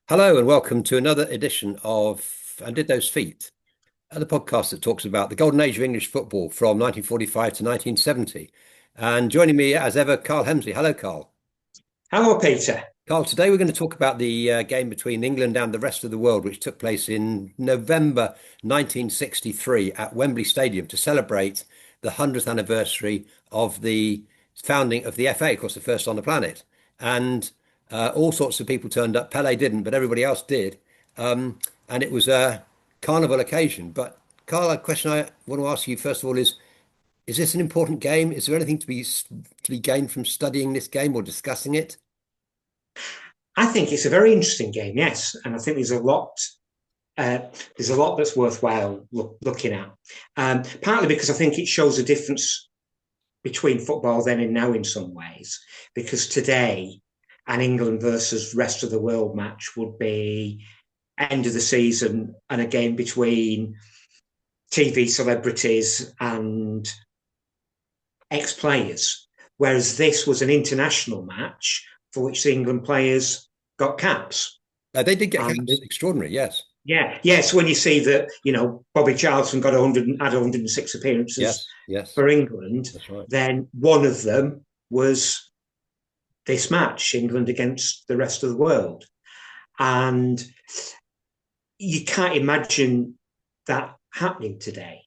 Hello and welcome to another edition of And Did Those Feet, the podcast that talks about the golden age of English football from 1945 to 1970. And joining me as ever, Karl Hemsley. Hello, Karl. Hello, Peter. Karl, today we're going to talk about the game between England and the rest of the world, which took place in November 1963 at Wembley Stadium to celebrate the 100th anniversary of the founding of the FA, of course, the first on the planet. And all sorts of people turned up. Pele didn't, but everybody else did. And it was a carnival occasion. But Karl, a question I want to ask you first of all is this an important game? Is there anything to be gained from studying this game or discussing it? I think it's a very interesting game, yes, and I think there's a lot that's worthwhile looking at. Partly because I think it shows a difference between football then and now in some ways. Because today, an England versus rest of the world match would be end of the season and a game between TV celebrities and ex-players, whereas this was an international match for which the England players got caps. They did get And caps. Extraordinary, yes. yeah, yes, when you see that, Bobby Charlton got 100 had 106 appearances Yes, yes, for England, that's right. then one of them was this match, England against the rest of the world. And you can't imagine that happening today.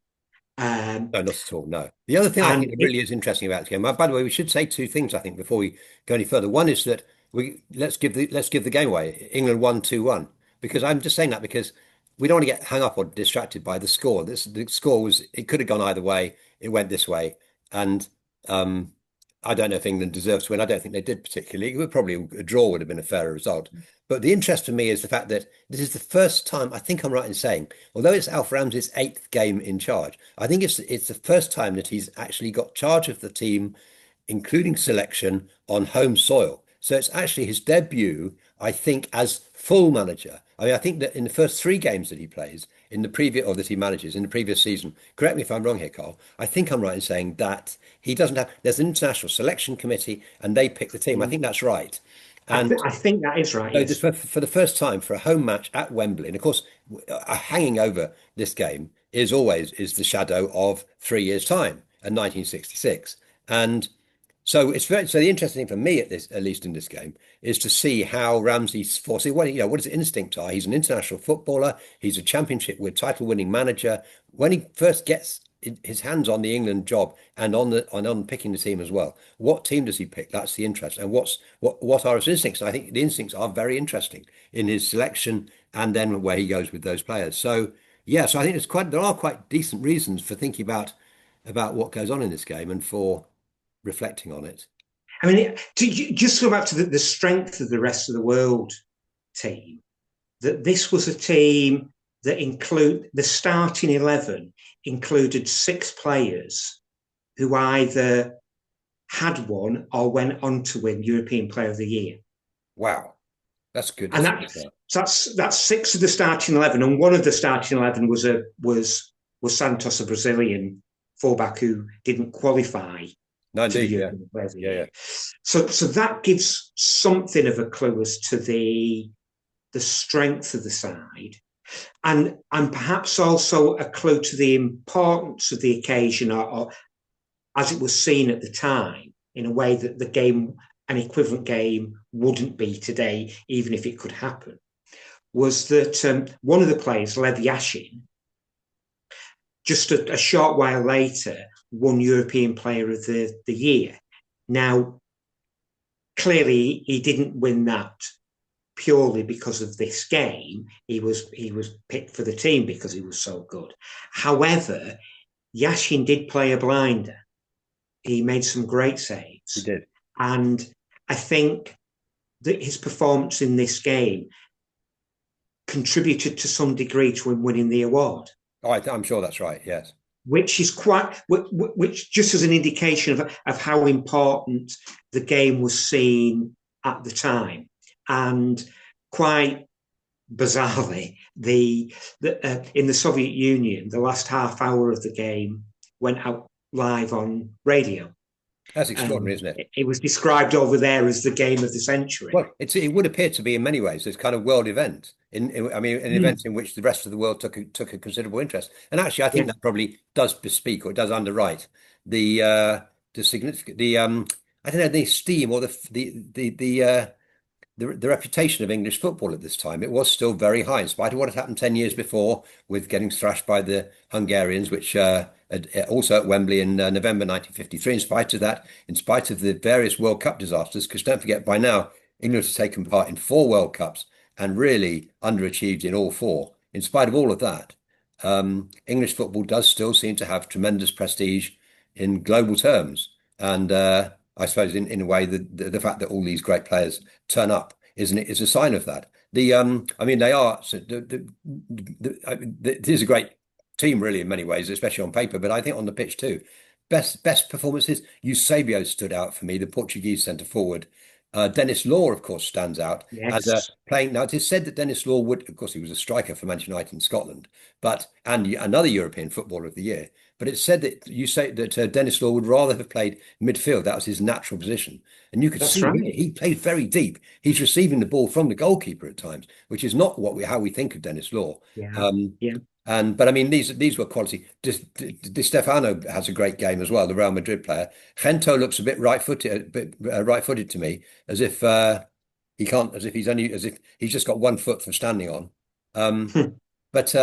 Um, No, not at all. No. The other thing I think and that it, really is interesting about this game, by the way, we should say two things, I think, before we go any further. One is that we let's give the game away. England won 2-1. Because I'm just saying that because we don't want to get hung up or distracted by the score. The score was it could have gone either way. It went this way. And I don't know if England deserves to win. I don't think they did particularly. It would probably a draw would have been a fairer result. But the interest for me is the fact that this is the first time, I think I'm right in saying, although it's Alf Ramsey's eighth game in charge, I think it's the first time that he's actually got charge of the team, including selection, on home soil. So it's actually his debut, I think, as full manager. I mean, I think that in the first three games that he plays in the previous or that he manages in the previous season, correct me if I'm wrong here, Carl. I think I'm right in saying that he doesn't have, there's an international selection committee and they pick the team. I think that's right. And I think that is right, so yes. for the first time for a home match at Wembley, and of course, hanging over this game is the shadow of 3 years' time and 1966. And so the interesting thing for me at least in this game is to see how Ramsey's foresee what his instincts are. He's an international footballer. He's a championship with title winning manager. When he first gets his hands on the England job and on picking the team as well, what team does he pick? That's the interest. And what are his instincts? And I think the instincts are very interesting in his selection and then where he goes with those players. So yeah, so I think there are quite decent reasons for thinking about what goes on in this game and for reflecting on it. I mean, just go back to the strength of the rest of the world team, that this was a team that include the starting 11 included six players who either had won or went on to win European Player of the Year. Wow, that's good. And That's a good start. that's six of the starting 11, and one of the starting 11 was Santos, a Brazilian fullback who didn't qualify No, to the indeed, yeah, European Player of the yeah, yeah. Year. So that gives something of a clue as to the strength of the side, and perhaps also a clue to the importance of the occasion, or as it was seen at the time, in a way that an equivalent game, wouldn't be today, even if it could happen. Was that one of the players, Lev Yashin, just a short while later, won European Player of the Year. Now, clearly, he didn't win that purely because of this game. He was picked for the team because he was so good. However, Yashin did play a blinder. He made some great He saves, did. and I think that his performance in this game contributed to some degree to him winning the award, Oh, I'm sure that's right. Yes. which just as an indication of how important the game was seen at the time. And quite bizarrely, in the Soviet Union, the last half hour of the game went out live on radio. That's extraordinary, isn't it? It was described over there as the game of the century. Well, it would appear to be in many ways this kind of world event. I mean, an event Mm, in which the rest of the world took a considerable interest. And actually, I think yeah, that probably does bespeak or does underwrite the significant I don't know, the esteem or the reputation of English football at this time. It was still very high, in spite of what had happened 10 years before with getting thrashed by the Hungarians, which also at Wembley in November 1953. In spite of that, in spite of the various World Cup disasters, because don't forget, by now, England has taken part in 4 World Cups and really underachieved in all 4. In spite of all of that, English football does still seem to have tremendous prestige in global terms. And I suppose in a way, the fact that all these great players turn up, isn't it, is a sign of that. I mean, they are. So it is a great team, really, in many ways, especially on paper. But I think on the pitch too, best performances. Eusebio stood out for me, the Portuguese centre forward. Dennis Law, of course, stands out as a yes, playing. Now, it is said that Dennis Law would, of course, he was a striker for Manchester United in Scotland, but and another European Footballer of the Year. But it's said that you say that Dennis Law would rather have played midfield. That was his natural position. And you could that's see right. really he played very deep. He's receiving the ball from the goalkeeper at times, which is not how we think of Dennis Law. Yeah, Um, yeah. but I mean these were quality. Di Stefano has a great game as well, the Real Madrid player. Gento looks a bit right-footed to me, as if he can't, as if he's just got one foot from standing on. Um, but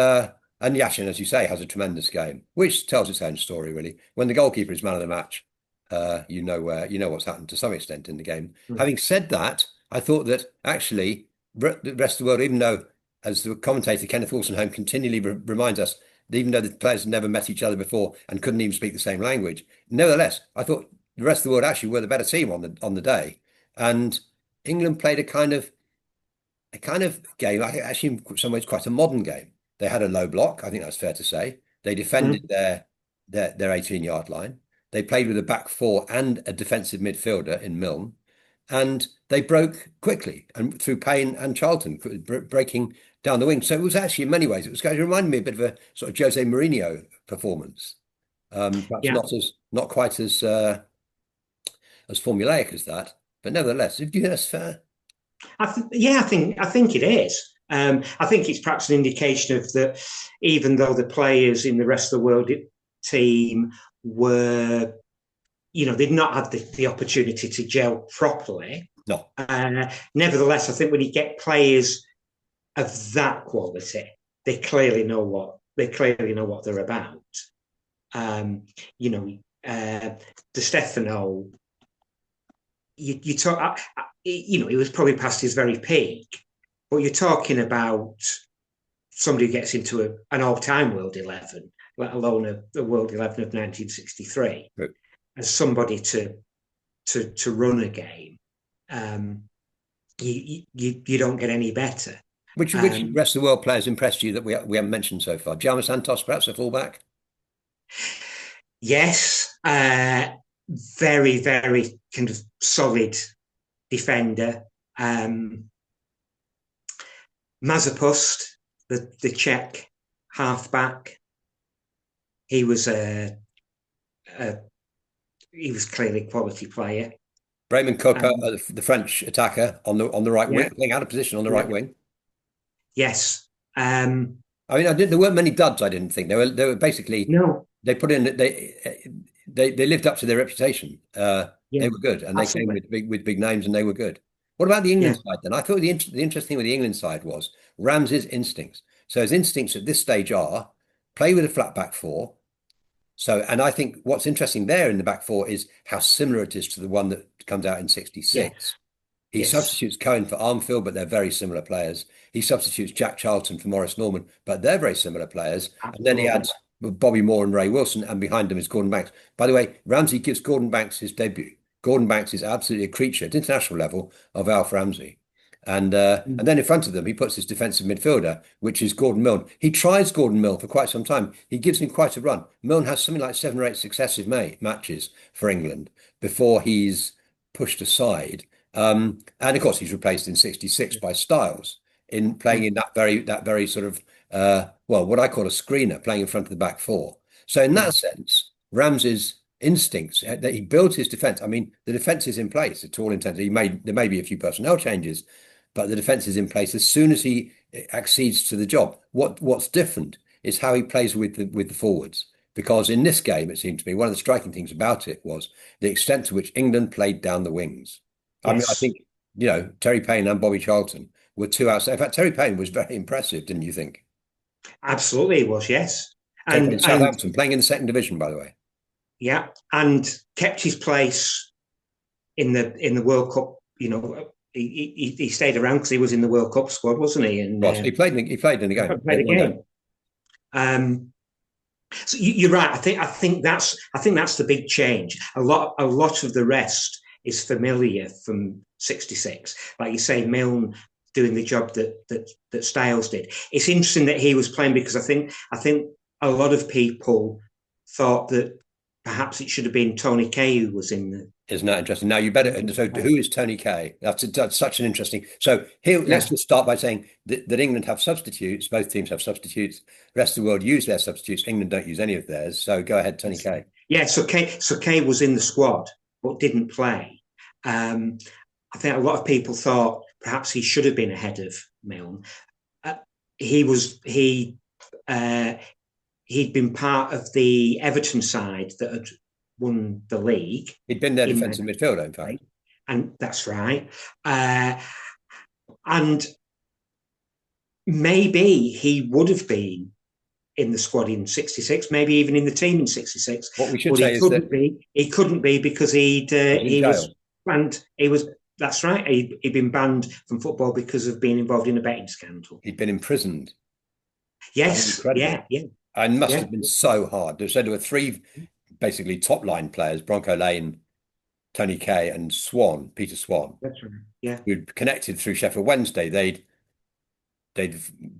and Yashin, as you say, has a tremendous game, which tells its own story, really. When the goalkeeper is man of the match, you know what's happened to some extent in the game. Having said that, I thought that actually the rest of the world, even though, as the commentator Kenneth Wolstenholme continually reminds us, that even though the players had never met each other before and couldn't even speak the same language, nevertheless, I thought the rest of the world actually were the better team on the day, and England played a kind of game, actually in some ways quite a modern game. They had a low block, I think that's fair to say. They defended Mm. their 18-yard line. They played with a back four and a defensive midfielder in Milne, and they broke quickly and through Payne and Charlton, breaking down the wing. So it was actually in many ways, it reminded me a bit of a sort of Jose Mourinho performance. Perhaps Yeah, not quite as formulaic as that, but nevertheless, do you think that's fair? yeah, I think it is. I think it's perhaps an indication of that, even though the players in the rest of the world team were, they'd not had the opportunity to gel properly. No. Nevertheless, I think when you get players of that quality, they clearly know what they're about. Um, you know, De Stefano, you talk, he was probably past his very peak, but you're talking about somebody who gets into an all-time world 11, let alone a world 11 of 1963, True. as somebody to run a game. You don't get any better. Which Um, rest of the world players impressed you that we haven't mentioned so far? Jaume Santos, perhaps a fullback? yes, very, very kind of solid defender. Mazepust, the Czech halfback, he was a he was clearly a quality player. Raymond Coca, Um, the French attacker on the right wing, yeah, playing out of position on the right yeah, wing. yes. I mean, there weren't many duds. I didn't think they were basically No, they put in they lived up to their reputation. yeah, They were good, and they came absolutely. with big names, and they were good. What about the Yeah, England side then? I thought the interesting thing with the England side was Ramsey's instincts. So his instincts at this stage are play with a flat back four. So, and I think what's interesting there in the back four is how similar it is to the one that comes out in yeah, 66. He yes, substitutes Cohen for Armfield, but they're very similar players. He substitutes Jack Charlton for Maurice Norman, but they're very similar players. And then he absolutely. adds Bobby Moore and Ray Wilson, and behind them is Gordon Banks. By the way, Ramsey gives Gordon Banks his debut. Gordon Banks is absolutely a creature at international level of Alf Ramsey. And then in front of them, he puts his defensive midfielder, which is Gordon Milne. He tries Gordon Milne for quite some time. He gives him quite a run. Milne has something like 7 or 8 successive matches for England before he's pushed aside. And of course, he's replaced in '66 by Styles in playing in that very sort of well, what I call a screener, playing in front of the back four. So in Yeah, that sense, Ramsey's instincts that he built his defense. I mean, the defense is in place to all intents. There may be a few personnel changes, but the defense is in place as soon as he accedes to the job. What's different is how he plays with the forwards. Because in this game, it seemed to me one of the striking things about it was the extent to which England played down the wings. I mean, I Yes, think, Terry Payne and Bobby Charlton were two outside. In fact, Terry Payne was very impressive, didn't you think? absolutely, it was. Yes, Terry Payne, and Southampton, playing in the second division, by the way. yeah, and kept his place in the World Cup. He stayed around because he was in the World Cup squad, wasn't he? And Was he played in the game? played a One game. game. Um, so you're right. I think that's the big change. A lot of the rest is familiar from '66. Like you say, Milne doing the job that Styles did. It's interesting that he was playing because I think a lot of people thought that perhaps it should have been Tony Kaye who was in the. Isn't that interesting? Now you better. So who is Tony Kaye? That's such an interesting. So here, let's Yeah. just start by saying that England have substitutes. Both teams have substitutes. The rest of the world use their substitutes. England don't use any of theirs. So go ahead, Tony Kaye. Yeah, so Kay was in the squad but didn't play. Um, I think a lot of people thought perhaps he should have been ahead of Milne. Uh, uh, he'd been part of the Everton side that had won the league He'd been their in defensive midfielder, in fact. and that's right. And maybe he would have been in the squad in '66, maybe even in the team in '66. What we should But say he is that couldn't be. He couldn't be because he's in he jail. was banned. He was. That's right. He'd been banned from football because of being involved in a betting scandal. He'd been imprisoned. Yes. Incredible. Yeah. Yeah. And must Yeah. have been so hard. They said there were three basically top line players: Bronco Lane, Tony Kaye, and Peter Swan, That's right. Yeah. who'd connected through Sheffield Wednesday. They'd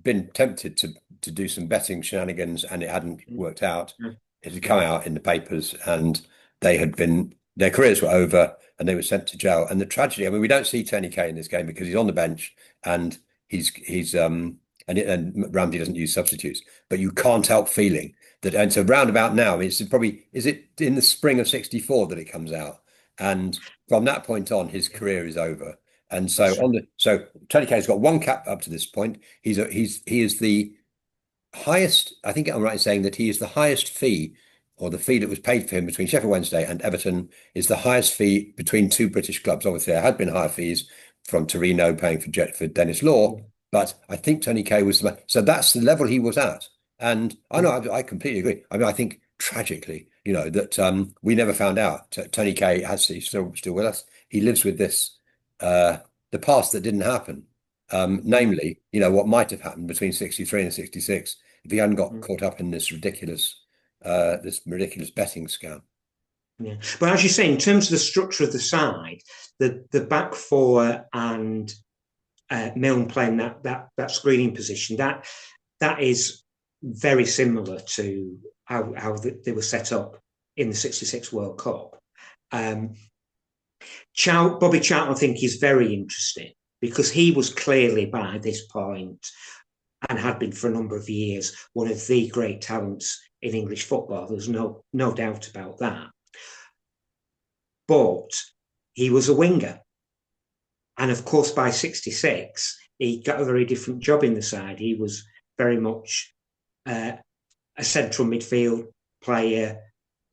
been tempted to do some betting shenanigans and it hadn't worked out. Yeah. It had come out in the papers and their careers were over and they were sent to jail. And the tragedy, I mean, we don't see Tony Kaye in this game because he's on the bench and and Ramsey doesn't use substitutes, but you can't help feeling that. And so roundabout now, is it in the spring of '64 that it comes out? And from that point on, his career is over. And so That's right. Tony Kaye's got one cap up to this point. He is the highest. I think I'm right in saying that he is the highest fee, or the fee that was paid for him between Sheffield Wednesday and Everton is the highest fee between two British clubs. Obviously, there had been higher fees from Torino paying for Dennis Law, but I think Tony Kaye was so that's the level he was at. And I know I completely agree. I mean, I think tragically, that we never found out. Tony Kaye he's still with us. He lives with this the past that didn't happen. Namely, what might have happened between '63 and '66 if he hadn't got caught up in this ridiculous betting scam. Yeah. But as you say, in terms of the structure of the side, the back four and Milne playing that screening position, that is very similar to how they were set up in the '66 World Cup. Bobby Charlton, I think, is very interesting because he was clearly by this point and had been for a number of years one of the great talents in English football. There's no doubt about that. But he was a winger. And of course, by '66, he got a very different job in the side. He was very much a central midfield player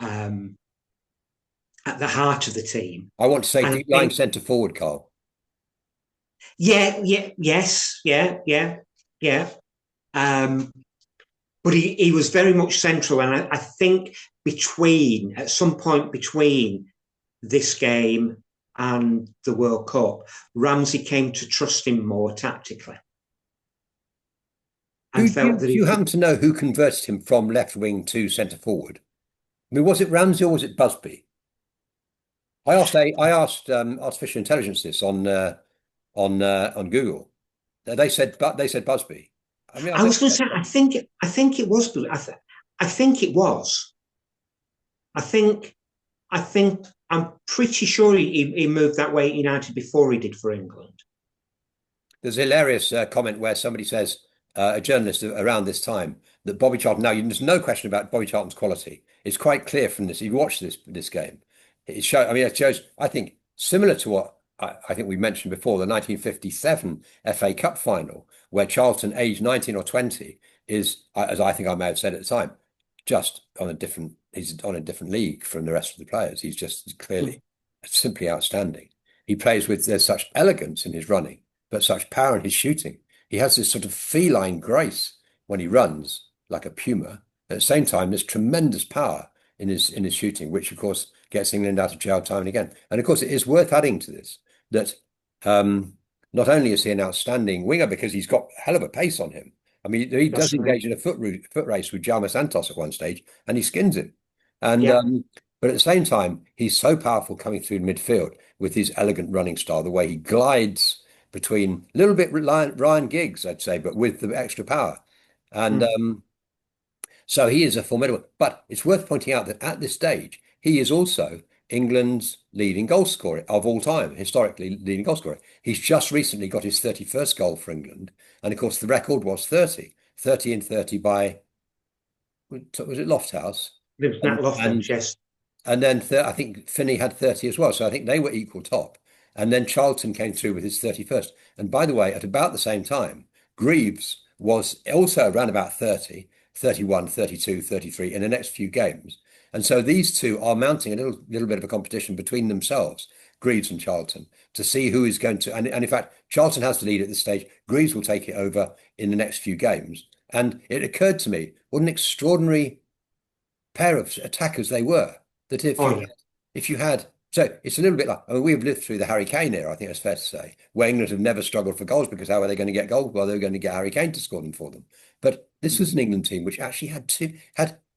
at the heart of the team. I want to say And I deep line think, centre forward, Karl. yeah. But he was very much central. And I think at some point between this game and the World Cup, Ramsey came to trust him more tactically Who and do you, felt that do he you could. happen to know who converted him from left wing to centre forward? I mean, was it Ramsey or was it Busby? I asked artificial intelligence this on Google. They said Busby. I mean, I I don't was going to think say, I think it was. I think it was. I think I'm pretty sure he moved that way at United before he did for England. there's a hilarious comment where somebody says a journalist around this time that Bobby Charlton. Now, there's no question about Bobby Charlton's quality. It's quite clear from this. If you watch this game, it shows. I mean, it shows. I think similar to what I think we mentioned before, the 1957 FA Cup final, where Charlton, aged 19 or 20, is, as I think I may have said at the time, just on a different. He's on a different league from the rest of the players. He's just Mm. clearly simply outstanding. He plays with there's such elegance in his running, but such power in his shooting. He has this sort of feline grace when he runs, like a puma. At the same time, there's tremendous power in his shooting, which of course gets England out of jail time and again. And of course, it is worth adding to this that um, not only is he an outstanding winger because he's got a hell of a pace on him. I mean, he does That's right. engage in a foot race with Jaume Santos at one stage, and he skins him. And Yeah. but at the same time, he's so powerful coming through midfield with his elegant running style, the way he glides between a little bit Ryan Giggs, I'd say, but with the extra power. And Mm. so he is a formidable. But it's worth pointing out that at this stage, he is also England's leading goal scorer of all time, historically leading goal scorer. He's just recently got his 31st goal for England. And of course, the record was 30 and 30 by, was it Lofthouse? There's And, Nat Lofthouse, and yes. and then I think Finney had 30 as well. So I think they were equal top. And then Charlton came through with his 31st. And by the way, at about the same time, Greaves was also around about 30, 31, 32, 33 in the next few games. And so these two are mounting a little bit of a competition between themselves, Greaves and Charlton, to see who is going to. And in fact, Charlton has the lead at this stage. Greaves will take it over in the next few games. And it occurred to me, what an extraordinary pair of attackers they were. That Oh, yeah. if you had so it's a little bit like, I mean, we've lived through the Harry Kane era, I think it's fair to say, where England have never struggled for goals because how are they going to get goals? Well, they were going to get Harry Kane to score them for them. But this Mm. was an England team which actually had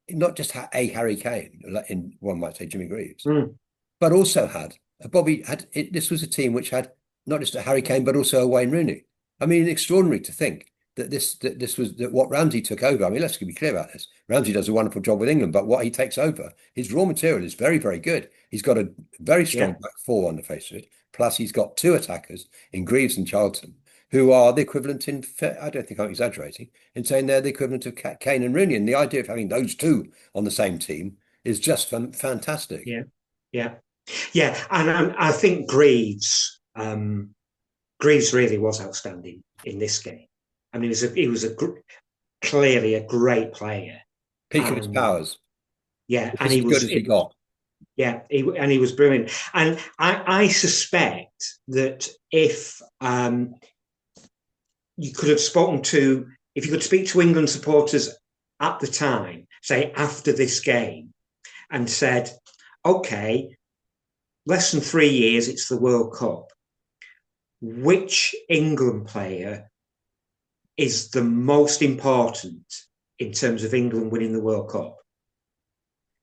not just a Harry Kane, like in one might say Jimmy Greaves, Mm. but also had Bobby had it. This was a team which had not just a Harry Kane, but also a Wayne Rooney. I mean, extraordinary to think that this was that what Ramsey took over. I mean, let's be clear about this. Ramsey does a wonderful job with England, but what he takes over, his raw material is very, very good. He's got a very strong Yeah. back four on the face of it. Plus, he's got two attackers in Greaves and Charlton, who are the equivalent in. I don't think I'm exaggerating in saying they're the equivalent of Kane and Rooney. And the idea of having those two on the same team is just fantastic. Yeah. Yeah. Yeah. And I think Greaves really was outstanding in this game. I mean, clearly a great player. Peak of his And powers. yeah, and It's as good as he got. yeah, he was brilliant. And I suspect that if you could have spoken to, if you could speak to England supporters at the time, say after this game, and said, okay, less than 3 years, it's the World Cup. Which England player is the most important in terms of England winning the World Cup?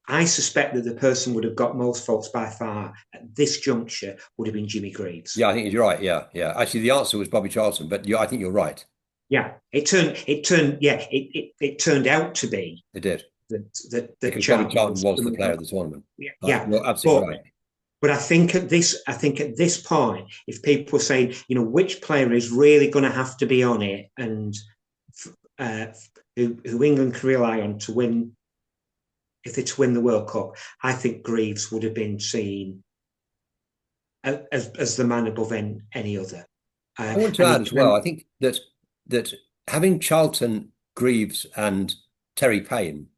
I suspect that the person would have got most votes by far at this juncture would have been Jimmy Greaves. Yeah, I think you're right. Yeah, yeah. Actually, the answer was Bobby Charlton, but I think you're right. Yeah, it turned out to be It did that because Bobby Charlton Charlton was was the the player most. of the tournament. Yeah, But yeah. you're absolutely But right. I think at this point, if people are saying, which player is really going to have to be on it, and uh, who England can rely on to win, if they're to win the World Cup, I think Greaves would have been seen as the man above any other. I want to And add he as well. can, I think that having Charlton, Greaves, and Terry Payne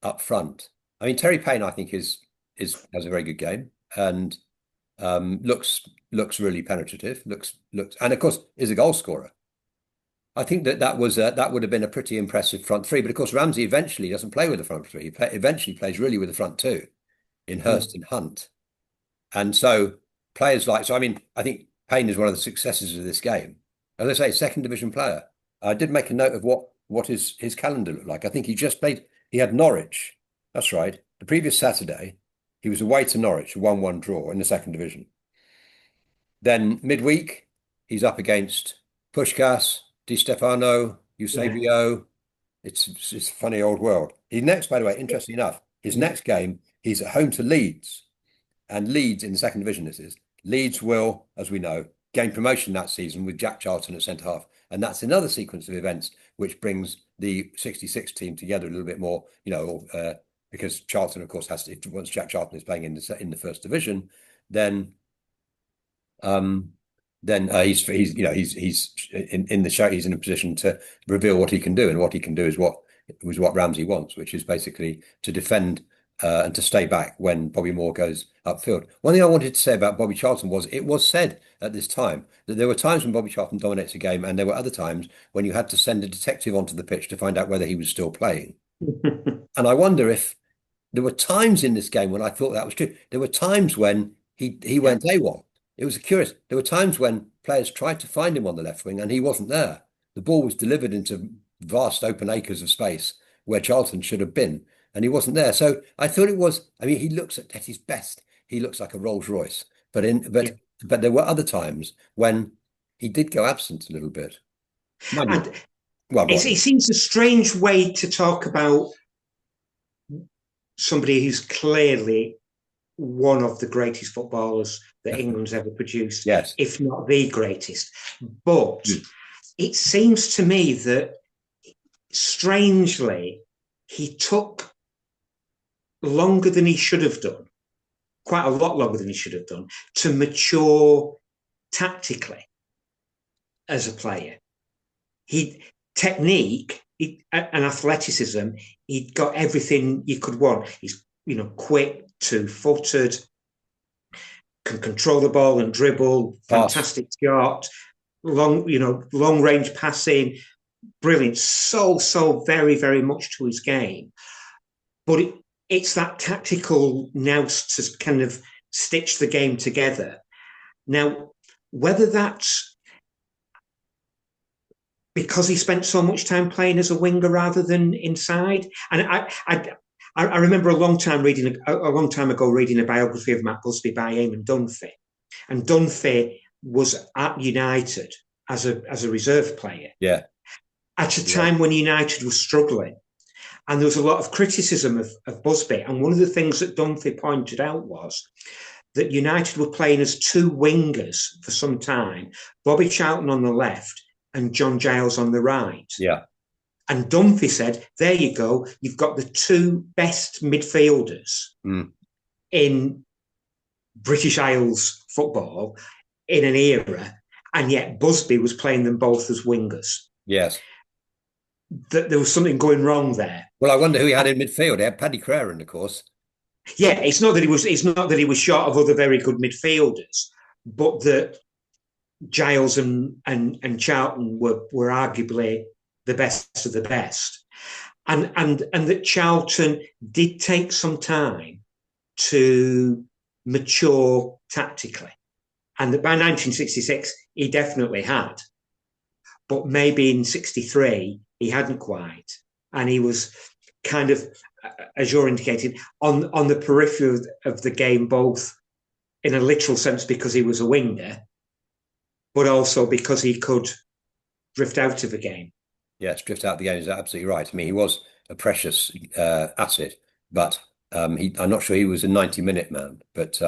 up front. I mean, Terry Payne, I think is has a very good game and looks really penetrative. Looks, and of course is a goal scorer. I think that would have been a pretty impressive front three. But of course, Ramsey eventually doesn't play with the front three. Eventually plays really with the front two in mm, Hurst and Hunt. And so players like, so I mean, I think Payne is one of the successes of this game. As I say, second division player. I did make a note of what his calendar looked like. I think he had Norwich. That's right. The previous Saturday, he was away to Norwich, a 1-1 draw in the second division. Then midweek, he's up against Puskás, Di Stefano, yeah, Eusebio. It's a funny old world. His next, by the way, interesting enough, his mm, next game, he's at home to Leeds. And Leeds in the second division, this is. Leeds will, as we know, gained promotion that season with Jack Charlton at centre half. And that's another sequence of events which brings the 66 team together a little bit more, because Charlton, of course, has to, once Jack Charlton is playing in the first division, then um, he's in the show. He's in a position to reveal what he can do, and what he can do is what Ramsey wants, which is basically to defend and to stay back when Bobby Moore goes upfield. One thing I wanted to say about Bobby Charlton was it was said at this time that there were times when Bobby Charlton dominates a game, and there were other times when you had to send a detective onto the pitch to find out whether he was still playing. And I wonder if there were times in this game when I thought that was true. There were times when he went AWOL. It was curious. There were times when players tried to find him on the left wing and he wasn't there. The ball was delivered into vast open acres of space where Charlton should have been, and he wasn't there. So I thought it was. I mean, he looks at his best. He looks like a Rolls Royce. Yeah. But there were other times when he did go absent a little bit. Mind you, And well, go it on. seems a strange way to talk about somebody who's clearly one of the greatest footballers that England's ever produced, Yes. if not the greatest. But Mm. it seems to me that strangely, he took longer than he should have done, quite a lot longer than he should have done, to mature tactically as a player. He technique and athleticism, he'd got everything you could want. He's quick, two-footed, can control the ball and dribble, fantastic shot, long range passing, brilliant. So very, very much to his game. But it's that tactical nous to kind of stitch the game together. Now, whether that's because he spent so much time playing as a winger rather than inside, and I remember a long time ago reading a biography of Matt Busby by Eamon Dunphy, and Dunphy was at United as a reserve player. Yeah. At a time when United was struggling, and there was a lot of criticism of Busby. And one of the things that Dunphy pointed out was that United were playing as two wingers for some time, Bobby Charlton on the left and John Giles on the right. Yeah. And Dunphy said, there you go, you've got the two best midfielders in British Isles football in an era, and yet Busby was playing them both as wingers. Yes. That there was something going wrong there. Well, I wonder who he had in midfield. He had Paddy Crerand, of course. Yeah, it's not that he was short of other very good midfielders, but that Giles and Charlton were arguably the best of the best, and that Charlton did take some time to mature tactically, and that by 1966 he definitely had, but maybe in 63 he hadn't quite, and he was kind of, as you're indicating, on the periphery of the game, both in a literal sense because he was a winger, but also because he could drift out of the game. Yes, drift out of the game is absolutely right. I mean, he was a precious asset, but I'm not sure he was a 90-minute man, but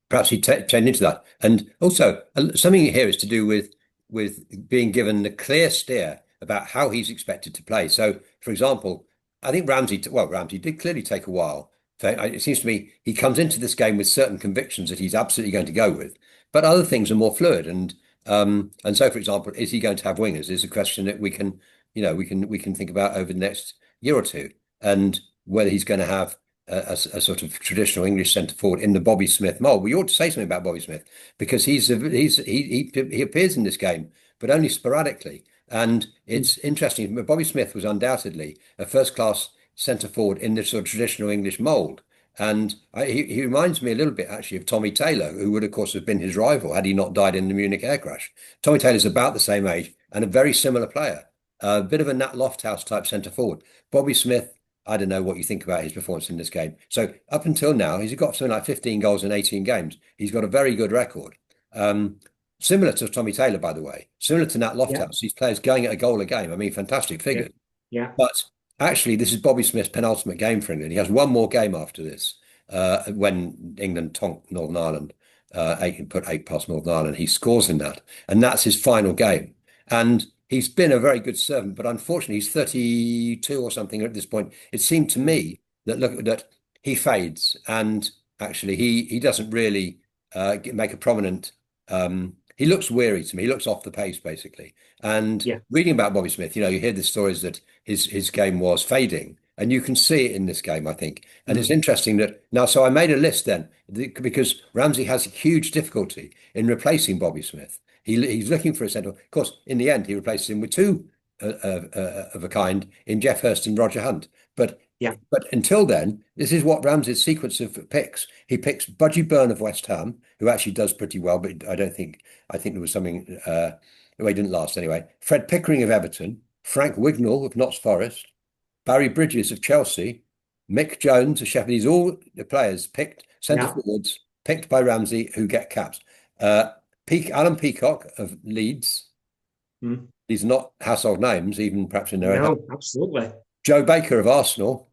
perhaps he turned into that. And also, something here is to do with being given a clear steer about how he's expected to play. So, for example, I think Ramsey did clearly take a while. It seems to me he comes into this game with certain convictions that he's absolutely going to go with, but other things are more fluid. And so, for example, is he going to have wingers? Is a question that we can think about over the next year or two, and whether he's going to have a sort of traditional English centre forward in the Bobby Smith mould. We ought to say something about Bobby Smith because he appears in this game, but only sporadically. And it's interesting. Bobby Smith was undoubtedly a first-class centre forward in the sort of traditional English mould. And he reminds me a little bit actually of Tommy Taylor, who would, of course, have been his rival had he not died in the Munich air crash. Tommy Taylor's about the same age and a very similar player, a bit of a Nat Lofthouse type centre forward. Bobby Smith, I don't know what you think about his performance in this game. So up until now, he's got something like 15 goals in 18 games. He's got a very good record. Similar to Tommy Taylor, by the way, similar to Nat Lofthouse. These players going at a goal a game. I mean, fantastic figures. Yeah. But actually, this is Bobby Smith's penultimate game for England. He has one more game after this when England tonked Northern Ireland. eight put eight past Northern Ireland. He scores in that, and that's his final game. And he's been a very good servant, but unfortunately, he's 32 or something at this point. It seemed to me that he fades, and actually he doesn't really make a prominent. He looks weary to me. He looks off the pace basically. And Yeah. reading about Bobby Smith, you hear the stories that his game was fading, and you can see it in this game, I think. And it's Mm. interesting that now. So I made a list then because Ramsey has a huge difficulty in replacing Bobby Smith. He's looking for a centre. Of course, in the end, he replaces him with two of a kind in Jeff Hurst and Roger Hunt. But Yeah. but until then, this is what Ramsey's sequence of picks. He picks Budgie Byrne of West Ham, who actually does pretty well, but I think there was something. Well, he didn't last anyway. Fred Pickering of Everton, Frank Wignall of Notts Forest, Barry Bridges of Chelsea, Mick Jones of Sheffield. These all the players picked centre Yeah. forwards, picked by Ramsey, who get caps. Alan Peacock of Leeds. Mm. These are not household names, even perhaps in their own house. No, absolutely. Joe Baker of Arsenal,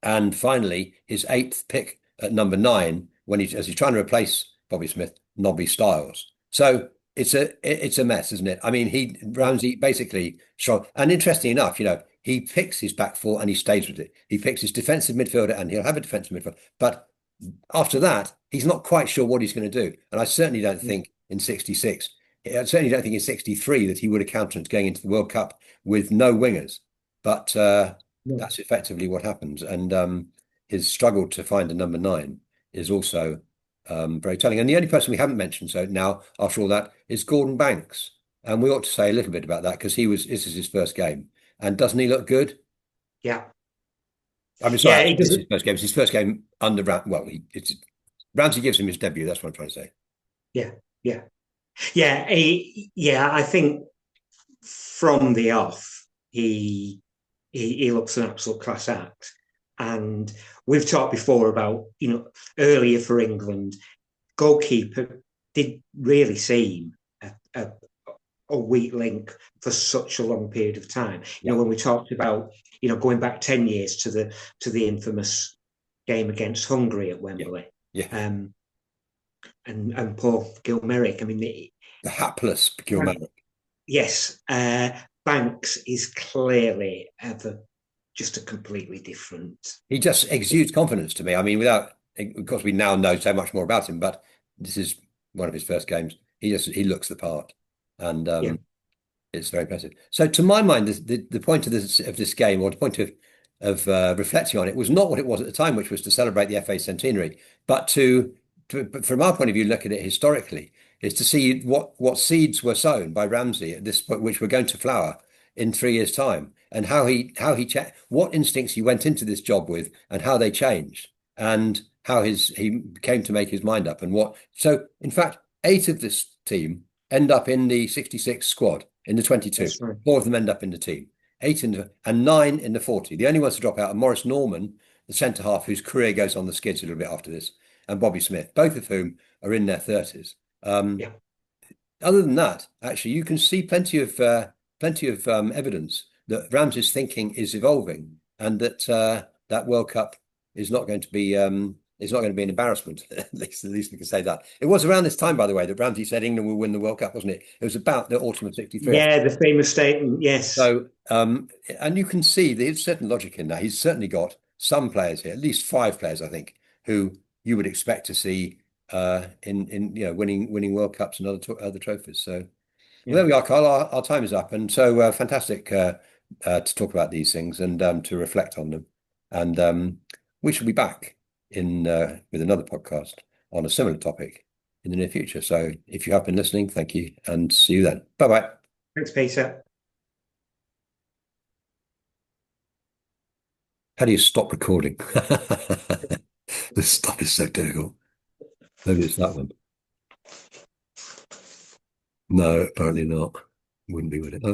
and finally his eighth pick at number 9 when as he's trying to replace Bobby Smith, Nobby Stiles. So it's a mess, isn't it? I mean, Ramsey basically strong. And interesting enough, he picks his back four and he stays with it. He picks his defensive midfielder and he'll have a defensive midfielder. But after that, he's not quite sure what he's going to do. And I certainly don't Mm. think in 66, I certainly don't think in 63 that he would have countenanced going into the World Cup with no wingers. But No. that's effectively what happens. And his struggle to find a number 9 is also very telling. And the only person we haven't mentioned so now, after all that, is Gordon Banks. And we ought to say a little bit about that because this is his first game. And doesn't he look good? Yeah. I mean, Yeah, sorry, he it's doesn't. his first game. It's his first game under Ramsey gives him his debut. That's what I'm trying to say. Yeah. Yeah. Yeah. I think from the off, he looks an absolute class act. And we've talked before about, earlier for England, goalkeeper did really seem a, a weak link for such a long period of time. Yeah, When we talked about, going back 10 years to the infamous game against Hungary at yeah, Wembley. yeah. And Paul Gilmerick. I mean, The hapless Gilmerick. yes, Banks is clearly just a completely different. He just exudes confidence to me. I mean, of course, we now know so much more about him, but this is one of his first games. He looks the part, and Yeah, it's very impressive. So, to my mind, the point of this game, or the point of reflecting on it, was not what it was at the time, which was to celebrate the FA centenary, but but from our point of view, look at it historically, is to see what seeds were sown by Ramsey at this point, which were going to flower in 3 years' time, and what instincts he went into this job with, and how they changed, and how he came to make his mind up, and what. So, in fact, 8 of this team end up in the 66 squad in the 22. that's right. 4 of them end up in the team. 8 and 9 in the 40. The only ones to drop out are Maurice Norman, the centre half, whose career goes on the skids a little bit after this, and Bobby Smith, both of whom are in their 30s. Yeah, Other than that, actually, you can see plenty of evidence that Ramsey's thinking is evolving, and that World Cup is not going to be is not going to be an embarrassment. At least we can say that. It was around this time, by the way, that Ramsey said England will win the World Cup, wasn't it? It was about the autumn of '63. yeah, the famous statement. Yes, So, and you can see there's certain logic in that. He's certainly got some players here, at least 5 players, I think, who you would expect to see in winning World Cups and other trophies. So, well, yeah, there we are, Karl. Our time is up, and so fantastic to talk about these things and to reflect on them. And we shall be back in with another podcast on a similar topic in the near future. So, if you have been listening, thank you, and see you then. Bye bye. thanks, Peter. How do you stop recording? This stuff is so difficult. Maybe it's that one. No, apparently not. Wouldn't be with it. Oh,